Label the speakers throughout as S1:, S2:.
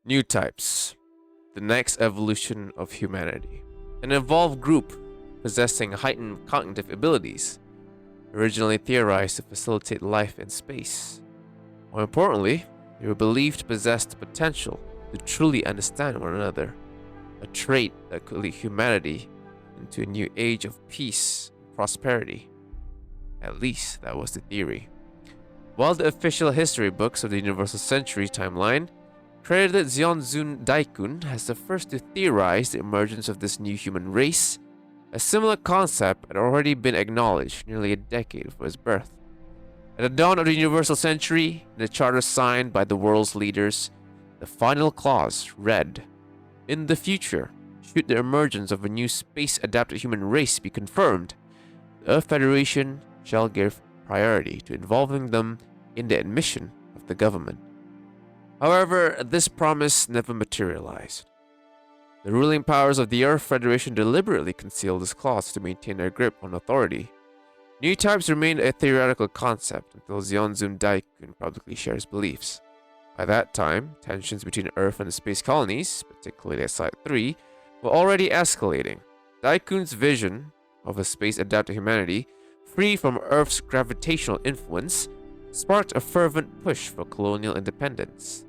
S1: Newtypes, the next evolution of humanity. An evolved group possessing heightened cognitive abilities, originally theorized to facilitate life in space. More importantly, they were believed to possess the potential to truly understand one another, a trait that could lead humanity into a new age of peace and prosperity. At least that was the theory. While the official history books of the Universal Century timeline credited Zeonzun Daikun as the first to theorize the emergence of this new human race, a similar concept had already been acknowledged nearly a decade before his birth. At the dawn of the Universal Century, in the charter signed by the world's leaders, the final clause read, "In the future, should the emergence of a new space-adapted human race be confirmed, the Earth Federation shall give priority to involving them in the admission of the government." However, this promise never materialized. The ruling powers of the Earth Federation deliberately concealed this clause to maintain their grip on authority. Newtypes remained a theoretical concept until Zeonzun Daikun publicly shared his beliefs. By that time, tensions between Earth and the space colonies, particularly at Site 3, were already escalating. Daikun's vision of a space-adapted humanity, free from Earth's gravitational influence, sparked a fervent push for colonial independence.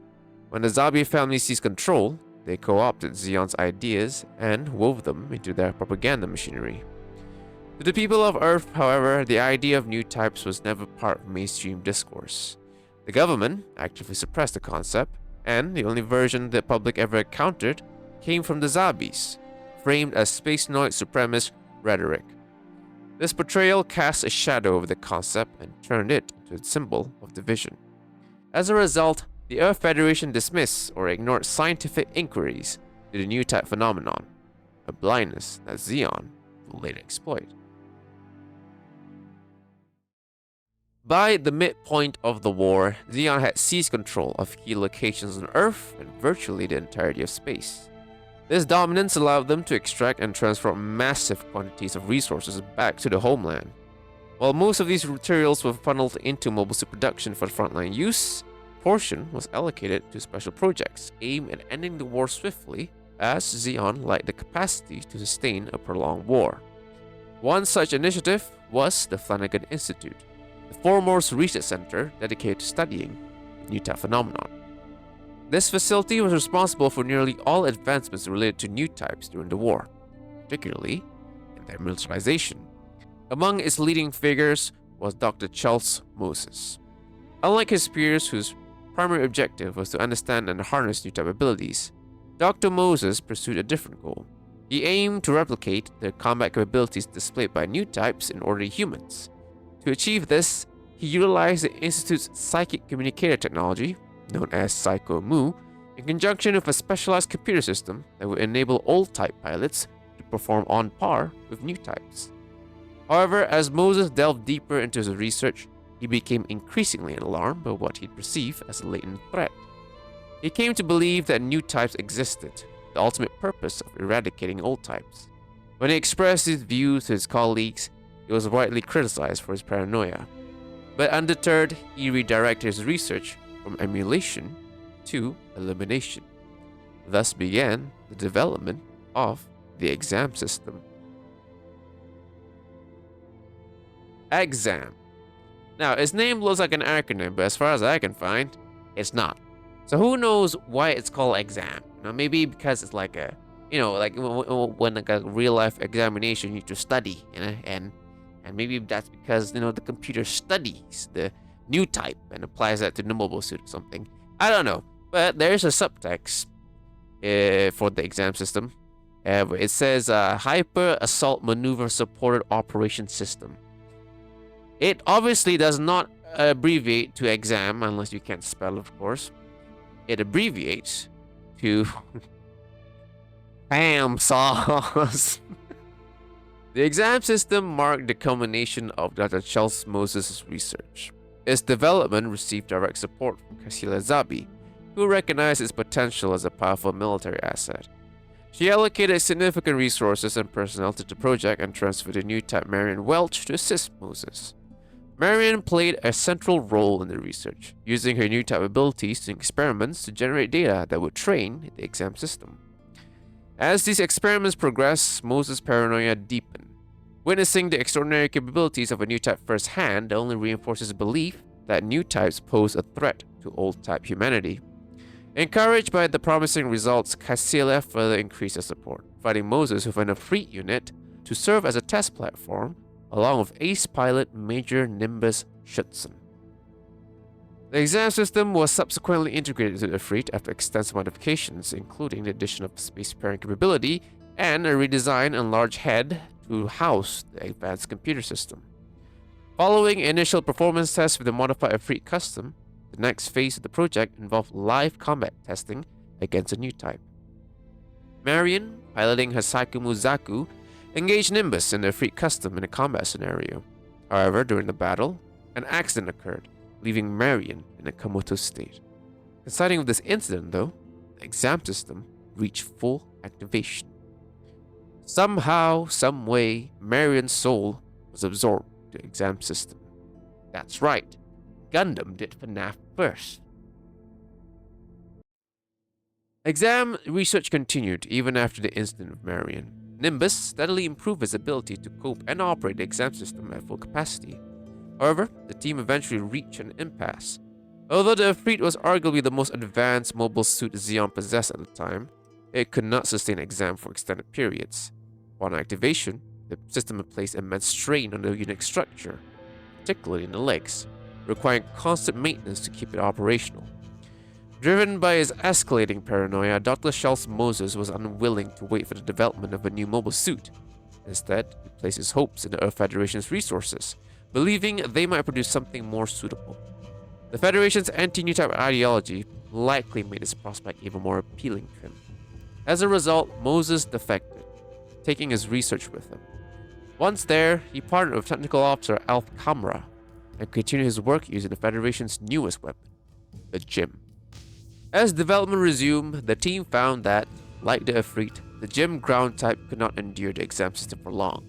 S1: When the Zabi family seized control, they co-opted Zeon's ideas and wove them into their propaganda machinery. To the people of Earth, however, the idea of Newtypes was never part of mainstream discourse. The government actively suppressed the concept, and the only version the public ever encountered came from the Zabis, framed as space-noid supremacist rhetoric. This portrayal cast a shadow over the concept and turned it into a symbol of division. As a result, the Earth Federation dismissed or ignored scientific inquiries to the Newtype phenomenon, a blindness that Zeon will later exploit. By the midpoint of the war, Zeon had seized control of key locations on Earth and virtually the entirety of space. This dominance allowed them to extract and transform massive quantities of resources back to the homeland. While most of these materials were funneled into mobile suit production for frontline use, a portion was allocated to special projects aimed at ending the war swiftly, as Zeon lacked the capacity to sustain a prolonged war. One such initiative was the Flanagan Institute, the foremost research center dedicated to studying the Newtype phenomenon. This facility was responsible for nearly all advancements related to Newtypes during the war, particularly in their militarization. Among its leading figures was Dr. Charles Moses. Unlike his peers whose primary objective was to understand and harness Newtype abilities, Dr. Moses pursued a different goal. He aimed to replicate the combat capabilities displayed by Newtypes in ordinary humans. To achieve this, he utilized the Institute's psychic communicator technology, known as Psycho-Mu, in conjunction with a specialized computer system that would enable old-type pilots to perform on par with Newtypes. However, as Moses delved deeper into his research, he became increasingly alarmed by what he perceived as a latent threat. He came to believe that Newtypes existed, the ultimate purpose of eradicating old types. When he expressed his views to his colleagues, he was widely criticized for his paranoia. But undeterred, he redirected his research from emulation to elimination. Thus began the development of the exam system. Exam. Now, its name looks like an acronym, but as far as I can find, it's not. So who knows why it's called exam? Maybe because it's like a, like when like a real life examination you need to study, and maybe that's because the computer studies the new type and applies that to the mobile suit or something. I don't know, but there's a subtext for the exam system. It says Hyper Assault Maneuver Supported Operation System. It obviously does not abbreviate to exam unless you can't spell, of course. It abbreviates to PAM sauce. The exam system marked the culmination of Dr. Charles Moses' research. Its development received direct support from Kasila Zabi, who recognized its potential as a powerful military asset. She allocated significant resources and personnel to the project and transferred a new type Marion Welch to assist Moses. Marion played a central role in the research, using her new type abilities in experiments to generate data that would train the exam system. As these experiments progressed, Moses' paranoia deepened. Witnessing the extraordinary capabilities of a new type firsthand only reinforces his belief that new types pose a threat to old type humanity. Encouraged by the promising results, Cassilia further increased her support, providing Moses with an Efreet unit to serve as a test platform, along with ace pilot Major Nimbus Schützen. The exam system was subsequently integrated into the Efreet after extensive modifications, including the addition of space pairing capability and a redesign and large head to house the advanced computer system. Following initial performance tests with the modified Efreet custom, the next phase of the project involved live combat testing against a new type. Marion, piloting her Saikumu Zaku, engaged Nimbus in the Efreet custom in a combat scenario. However, during the battle, an accident occurred, leaving Marion in a comatose state. Coinciding with this incident, though, the exam system reached full activation. Somehow, someway, Marion's soul was absorbed to the exam system. That's right, Gundam did FNAF first. Exam research continued even after the incident with Marion. Nimbus steadily improved his ability to cope and operate the exam system at full capacity. However, the team eventually reached an impasse. Although the Efreet was arguably the most advanced mobile suit Zeon possessed at the time, it could not sustain exam for extended periods. Upon activation, the system had placed immense strain on the unit structure, particularly in the legs, requiring constant maintenance to keep it operational. Driven by his escalating paranoia, Dr. Schultz Moses was unwilling to wait for the development of a new mobile suit. Instead, he placed his hopes in the Earth Federation's resources, believing they might produce something more suitable. The Federation's anti-new type ideology likely made this prospect even more appealing to him. As a result, Moses defected, taking his research with him. Once there, he partnered with Technical Officer Alf Kamra and continued his work using the Federation's newest weapon, the Gym. As development resumed, the team found that, like the Efreet, the Gym ground type could not endure the exam system for long.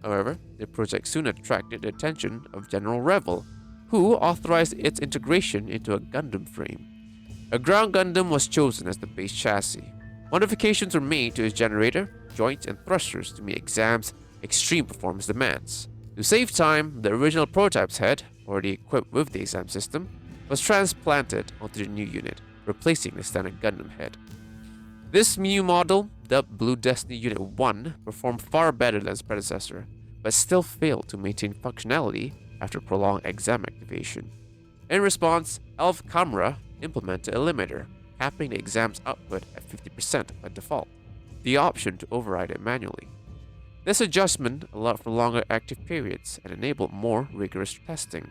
S1: However, the project soon attracted the attention of General Revel, who authorized its integration into a Gundam frame. A ground Gundam was chosen as the base chassis. Modifications were made to its generator, joints, and thrusters to meet exam's extreme performance demands. To save time, the original prototype's head, already equipped with the exam system, was transplanted onto the new unit, replacing the standard Gundam head. This new model, dubbed Blue Destiny Unit 1, performed far better than its predecessor, but still failed to maintain functionality after prolonged exam activation. In response, Alf Kamra implemented a limiter, capping the exam's output at 50% by default, the option to override it manually. This adjustment allowed for longer active periods and enabled more rigorous testing.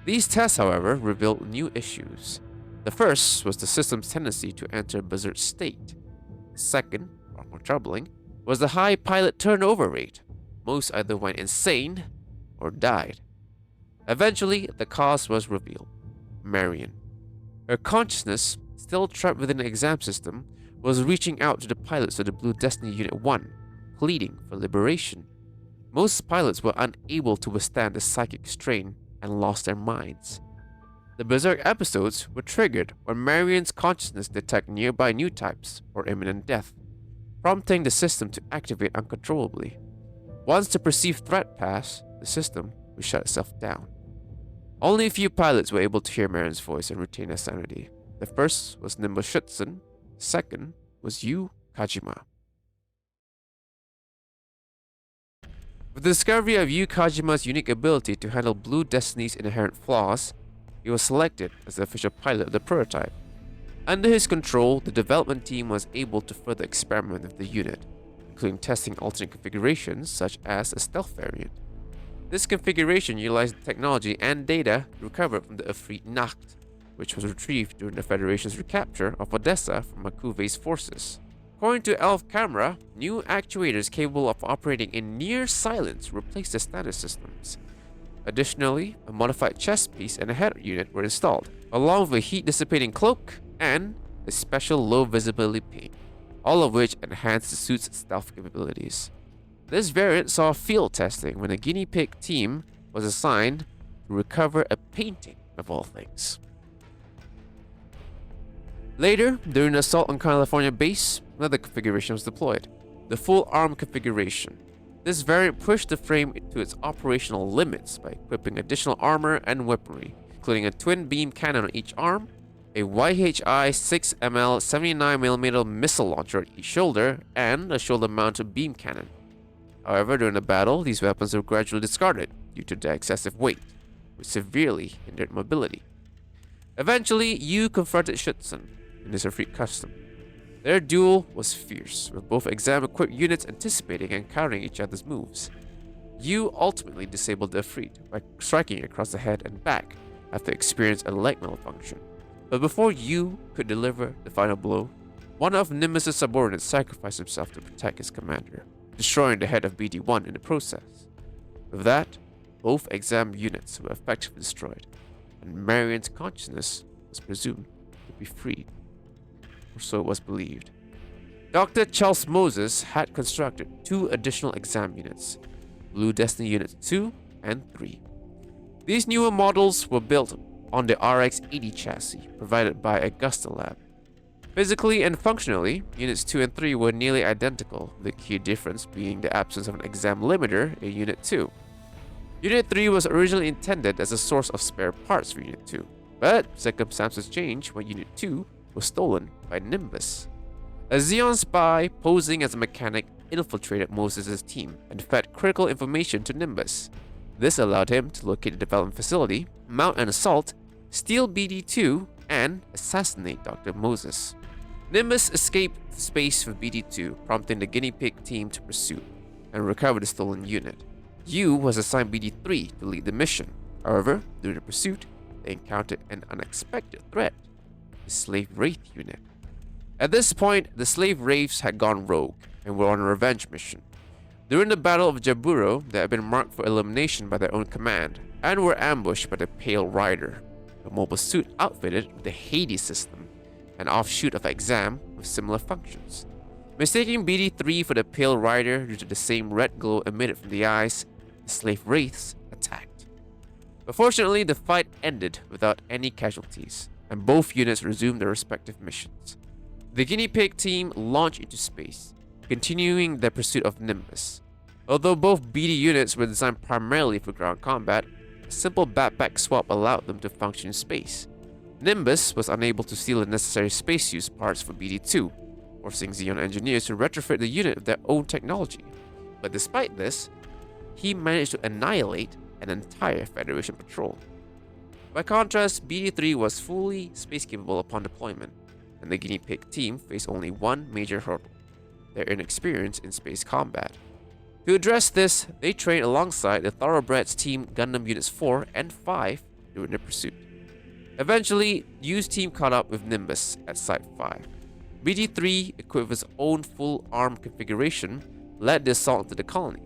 S1: These tests, however, revealed new issues. The first was the system's tendency to enter a berserk state. The second, far more troubling, was the high pilot turnover rate. Most either went insane or died. Eventually, the cause was revealed. Marion. Her consciousness, still trapped within the exam system, was reaching out to the pilots of the Blue Destiny Unit 1, pleading for liberation. Most pilots were unable to withstand the psychic strain and lost their minds. The berserk episodes were triggered when Marion's consciousness detected nearby Newtypes or imminent death, prompting the system to activate uncontrollably. Once the perceived threat passed, the system would shut itself down. Only a few pilots were able to hear Marion's voice and retain their sanity. The first was Nimbus Schützen, the second was Yu Kajima. With the discovery of Yu Kajima's unique ability to handle Blue Destiny's inherent flaws, he was selected as the official pilot of the prototype. Under his control, the development team was able to further experiment with the unit, including testing alternate configurations such as a stealth variant. This configuration utilized technology and data recovered from the Efreet Nacht, which was retrieved during the Federation's recapture of Odessa from Makuve's forces. According to Alf Kamra, new actuators capable of operating in near silence replaced the standard systems. Additionally, a modified chest piece and a head unit were installed, along with a heat-dissipating cloak and a special low-visibility paint, all of which enhanced the suit's stealth capabilities. This variant saw field testing when a guinea pig team was assigned to recover a painting of all things. Later, during the assault on California base, another configuration was deployed, the full arm configuration. This variant pushed the frame to its operational limits by equipping additional armor and weaponry, including a twin beam cannon on each arm, a YHI 6mm 79mm missile launcher on each shoulder, and a shoulder-mounted beam cannon. However, during the battle, these weapons were gradually discarded due to their excessive weight, which severely hindered mobility. Eventually, Yu confronted Schutzen in his Afrik custom. Their duel was fierce, with both exam-equipped units anticipating and countering each other's moves. Yu ultimately disabled the Afrik by striking across the head and back after experiencing a leg malfunction. But before Yu could deliver the final blow, one of Nimbus' subordinates sacrificed himself to protect his commander, destroying the head of BD-1 in the process. With that, both exam units were effectively destroyed, and Marion's consciousness was presumed to be freed. Or so it was believed. Dr. Charles Moses had constructed 2 additional exam units, Blue Destiny Units 2 and 3. These newer models were built on the RX-80 chassis provided by Augusta Lab. Physically and functionally, Units 2 and 3 were nearly identical, the key difference being the absence of an exam limiter in Unit 2. Unit 3 was originally intended as a source of spare parts for Unit 2, but circumstances changed when Unit 2 was stolen by Nimbus. A Xeon spy posing as a mechanic infiltrated Moses' team and fed critical information to Nimbus. This allowed him to locate the development facility, mount an assault, steal BD-2, and assassinate Dr. Moses. Nimbus escaped space with BD-2, prompting the guinea pig team to pursue and recover the stolen unit. Yu was assigned BD-3 to lead the mission. However, during the pursuit, they encountered an unexpected threat, the Slave Wraith unit. At this point, the Slave Wraiths had gone rogue and were on a revenge mission. During the Battle of Jaburo, they had been marked for elimination by their own command and were ambushed by the Pale Rider, a mobile suit outfitted with the Hades system, an offshoot of Exam with similar functions. Mistaking BD-3 for the Pale Rider due to the same red glow emitted from the eyes, the Slave Wraiths attacked. But fortunately, the fight ended without any casualties, and both units resumed their respective missions. The guinea pig team launched into space, continuing their pursuit of Nimbus. Although both BD units were designed primarily for ground combat, a simple backpack swap allowed them to function in space. Nimbus was unable to steal the necessary space use parts for BD-2, forcing Xeon engineers to retrofit the unit with their own technology. But despite this, he managed to annihilate an entire Federation patrol. By contrast, BD-3 was fully space-capable upon deployment, and the guinea pig team faced only one major hurdle: their inexperience in space combat. To address this, they trained alongside the Thoroughbreds team Gundam Units 4 and 5 during the pursuit. Eventually, Yu's team caught up with Nimbus at Site 5. BD-3, equipped with his own full-arm configuration, led the assault into the colony.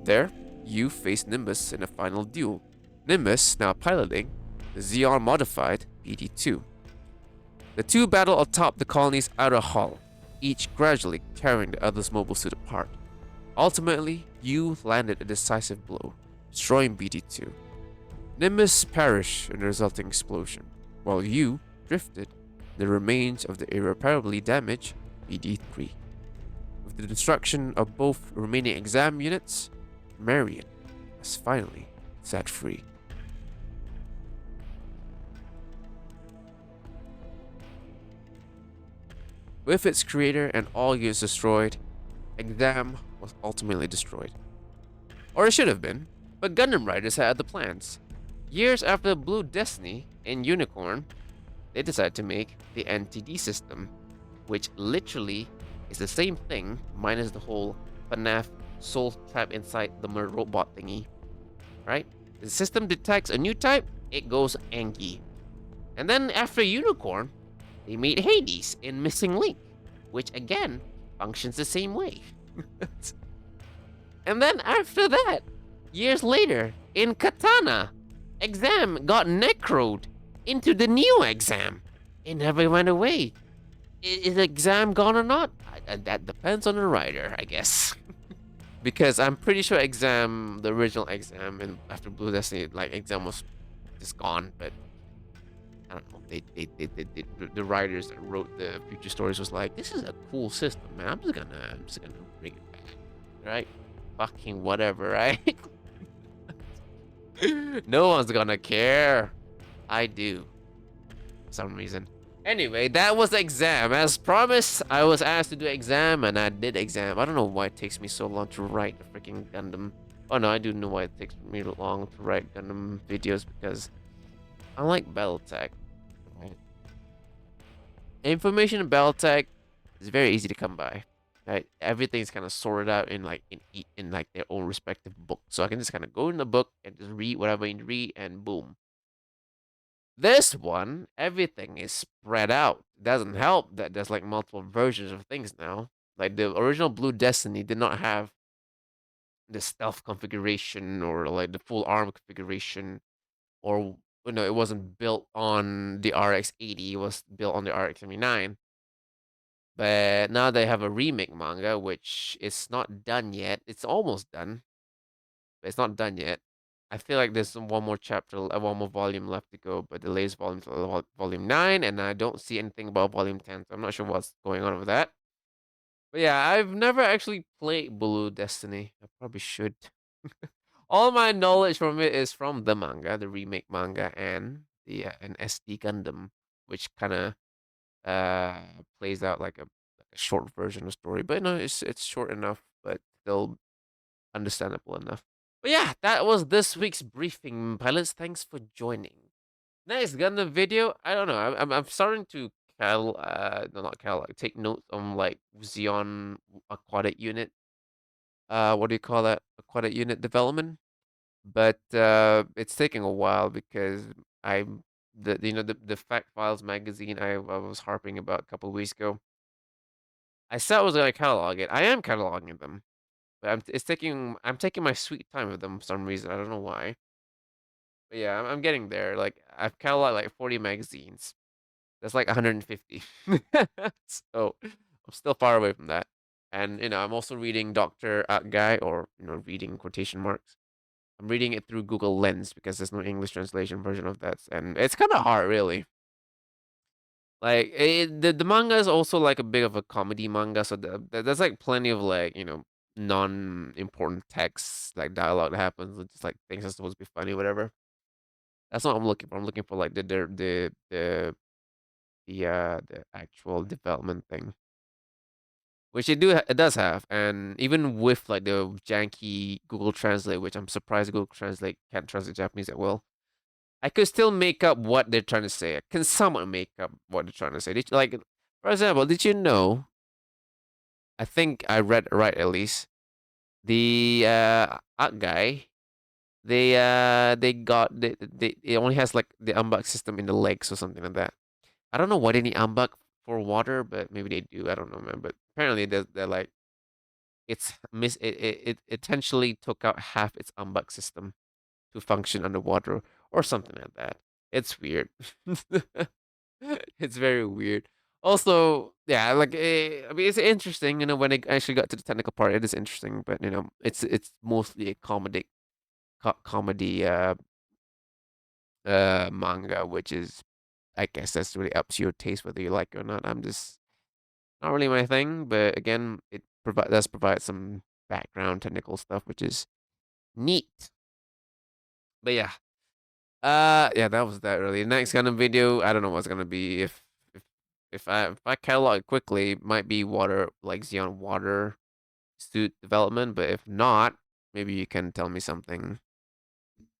S1: There, Yu faced Nimbus in a final duel, Nimbus now piloting the Xeon-modified BD-2. The two battled atop the colony's outer hull, each gradually tearing the other's mobile suit apart. Ultimately, Yu landed a decisive blow, destroying BD-2. Nimbus perished in the resulting explosion, while Yu drifted the remains of the irreparably damaged BD-3. With the destruction of both remaining exam units, Marion was finally set free. With its creator and all units destroyed, Exam was ultimately destroyed. Or it should have been, but Gundam writers had other plans. Years after Blue Destiny and Unicorn, they decided to make the NTD system, which literally is the same thing minus the whole FNAF soul trap inside the murder robot thingy. Right? The system detects a new type, it goes Anki. And then after Unicorn, they made Hades in Missing Link, which again functions the same way. And then after that, years later, in Katana, Exam got necroed into the new Exam. It never went away. Is Exam gone or not? That depends on the writer, I guess. Because I'm pretty sure Exam, the original Exam, and after Blue Destiny, like Exam was just gone. But I don't know. The writers that wrote the future stories was like, this is a cool system, man. I'm just gonna bring it back, right? Fucking whatever, right? No one's gonna care. I do, for some reason. Anyway, that was the exam. As promised, I was asked to do exam, and I did exam. I don't know why it takes me so long to write a freaking Gundam. Oh no, I do know why it takes me long to write Gundam videos because unlike Battletech, right? Information in Battletech is very easy to come by. Right? Everything's kind of sorted out in in like their own respective book, so I can just kind of go in the book and just read whatever I need to read, and boom. This one, everything is spread out. It doesn't help that there's like multiple versions of things now. Like the original Blue Destiny did not have the stealth configuration or like the full arm configuration, or it wasn't built on the RX-80. It was built on the RX-79. But now they have a remake manga, which is not done yet. It's almost done, but it's not done yet. I feel like there's one more chapter, one more volume left to go, but the latest volume is volume 9, and I don't see anything about volume 10, so I'm not sure what's going on with that. But yeah, I've never actually played Blue Destiny. I probably should. All my knowledge from it is from the manga, the remake manga, and the an SD Gundam, which kind of plays out like a short version of story. But no, it's short enough, but still understandable enough. But yeah, that was this week's briefing, pilots. Thanks for joining. Next Gundam video, I don't know. I'm starting to no, not like take notes on like Xeon aquatic unit. What do you call that? Aquatic unit development. But it's taking a while because I'm the Fact Files magazine I was harping about a couple of weeks ago. I said I was gonna catalog it. I am cataloging them, but I'm taking my sweet time with them for some reason. I don't know why. But yeah, I'm getting there. Like I've cataloged like 40 magazines. That's like 150. So I'm still far away from that. And I'm also reading Doctor Guy, or reading quotation marks. I'm reading it through Google Lens because there's no English translation version of that, and it's kind of hard, really. Like the manga is also like a bit of a comedy manga, so there's like plenty of like non-important text, like dialogue that happens, just like things that's supposed to be funny, whatever. That's not what I'm looking for. I'm looking for like the actual development thing, which it does have, and even with like the janky Google Translate, which I'm surprised Google Translate can't translate Japanese at well. I could still make up what they're trying to say. I can somewhat make up what they're trying to say. Like, for example, did you know? I think I read right at least. The art guy, they got it only has like the unbuck system in the legs or something like that. I don't know what any unbuck for water, but maybe they do. I don't know, man. But apparently they're like it intentionally took out half its unbuck system to function underwater or something like that. It's weird. It's very weird. Also, yeah, like I mean, it's interesting. When I actually got to the technical part, it is interesting. But it's mostly a comedy manga, which is, I guess, that's really up to your taste whether you like it or not. I'm just not really my thing. But again, does provide some background technical stuff, which is neat. But yeah, yeah, that was that really. Next kind of video, I don't know what's gonna be. If if I catalog it quickly, it might be water, like Xeon water suit development. But if not, maybe you can tell me something.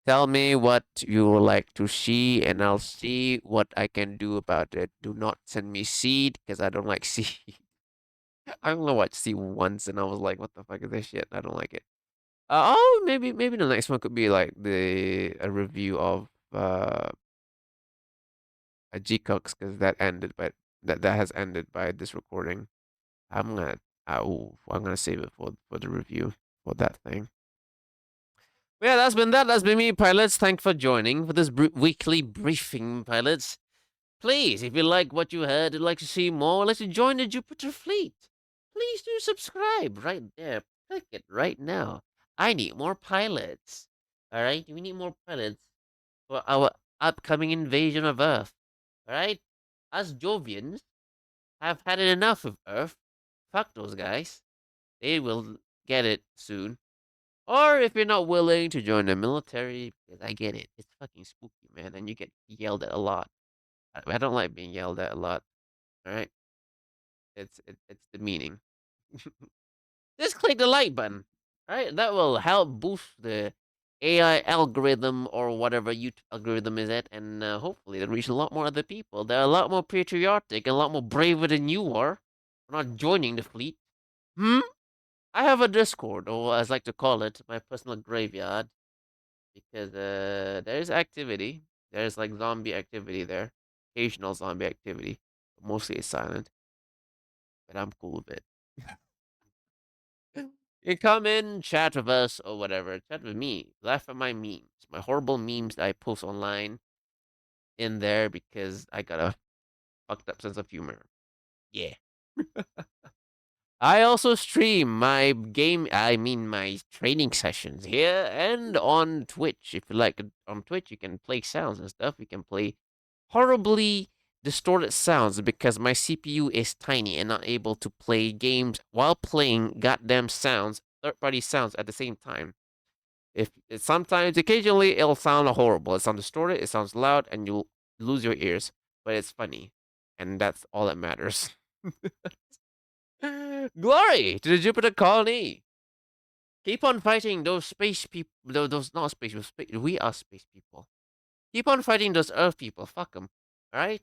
S1: Tell me what you would like to see, and I'll see what I can do about it. Do not send me seed because I don't like seed. I only watched seed once, and I was like, "What the fuck is this shit?" I don't like it. Oh, maybe the next one could be like a review of a G Cooks because that ended, but that has ended by this recording. I'm gonna I'm gonna save it for the review for that thing. But yeah, that's been that. That's been me, pilots. Thanks for joining for this weekly briefing, pilots. Please, if you like what you heard and like to see more, like to join the Jupiter fleet, please do subscribe right there. Click it right now. I need more pilots. All right, we need more pilots for our
S2: upcoming invasion of Earth. Alright? Us Jovians have had enough of Earth. Fuck those guys. They will get it soon. Or if you're not willing to join the military, because I get it. It's fucking spooky, man, and you get yelled at a lot. I don't like being yelled at a lot. Alright? It's demeaning. Just click the like button. Right? That will help boost the AI algorithm or whatever YouTube algorithm is at, and hopefully it'll reach a lot more other people. They're a lot more patriotic and a lot more braver than you are. For not joining the fleet. Hmm? I have a Discord, or as I like to call it, my personal graveyard, because there's activity. There's like zombie activity there, occasional zombie activity. Mostly it's silent, but I'm cool with it. You come in, chat with us or whatever. Chat with me. Laugh at my memes, my horrible memes that I post online in there because I got a fucked up sense of humor. Yeah. I also stream my game, I mean my training sessions here and on Twitch. If you like, on Twitch, you can play sounds and stuff. You can play horribly distorted sounds because my CPU is tiny and not able to play games while playing goddamn sounds, third party sounds at the same time. If sometimes, occasionally, it'll sound horrible. It sounds distorted, it sounds loud, and you'll lose your ears. But it's funny, and that's all that matters. Glory to the Jupiter colony! Keep on fighting those space people. Those not space people. We are space people. Keep on fighting those Earth people. Fuck them. All right.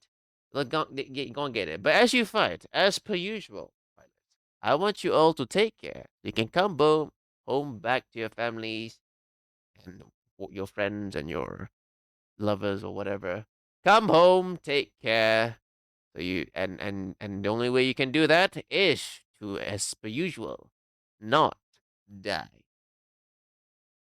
S2: Go and get it. But as you fight, as per usual, I want you all to take care. You can come home back to your families and your friends and your lovers or whatever. Come home, take care. So you and the only way you can do that is to, as per usual, not die.